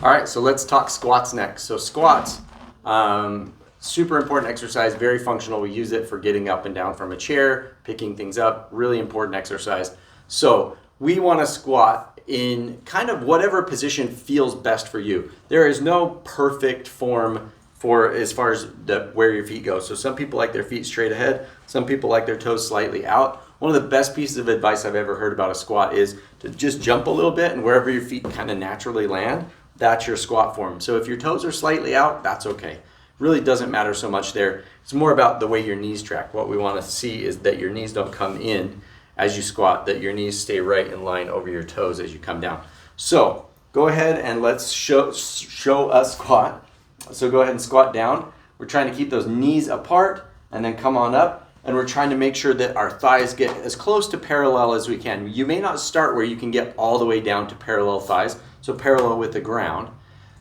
All right, so let's talk squats next. So squats, super important exercise, very functional. We use it for getting up and down from a chair, picking things up, really important exercise. So we want to squat in kind of whatever position feels best for you. There is no perfect form for as far as where your feet go. So some people like their feet straight ahead, some people like their toes slightly out. One of the best pieces of advice I've ever heard about a squat is to just jump a little bit, and wherever your feet kind of naturally land, that's your squat form. So if your toes are slightly out, that's okay. Really doesn't matter so much there. It's more about the way your knees track. What we want to see is that your knees don't come in as you squat, that your knees stay right in line over your toes as you come down. So go ahead and let's show us squat. So go ahead and squat down. We're trying to keep those knees apart and then come on up. And we're trying to make sure that our thighs get as close to parallel as we can. You may not start where you can get all the way down to parallel thighs, so parallel with the ground,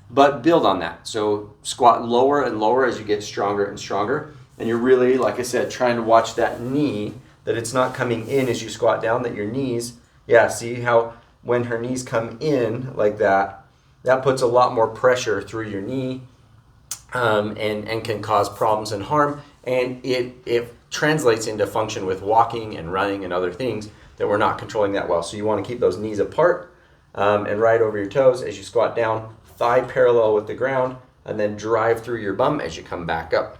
but build on that. So squat lower and lower as you get stronger and stronger. And you're really, like I said, trying to watch that knee, that it's not coming in as you squat down, that your knees, see how when her knees come in like that, that puts a lot more pressure through your knee and can cause problems and harm. And it translates into function with walking and running and other things that we're not controlling that well. So you want to keep those knees apart and right over your toes as you squat down, thigh parallel with the ground, and then drive through your bum as you come back up.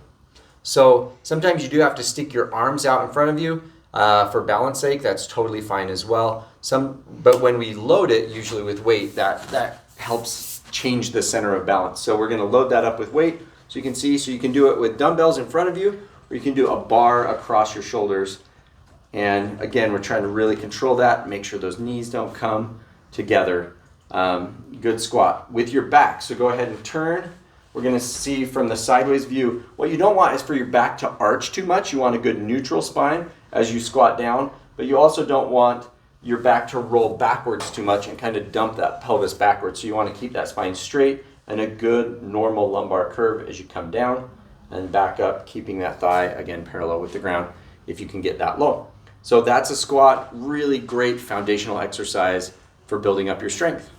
So sometimes you do have to stick your arms out in front of you for balance sake. That's totally fine as well. But when we load it, usually with weight, that helps change the center of balance. So we're going to load that up with weight so you can see. So you can do it with dumbbells in front of you, or you can do a bar across your shoulders. And again, we're trying to really control that, make sure those knees don't come together. Good squat with your back. So go ahead and turn. We're going to see from the sideways view. What you don't want is for your back to arch too much. You want a good neutral spine as you squat down, but you also don't want your back to roll backwards too much and kind of dump that pelvis backwards. So you want to keep that spine straight and a good normal lumbar curve as you come down and back up, keeping that thigh, again, parallel with the ground if you can get that low. So that's a squat, really great foundational exercise for building up your strength.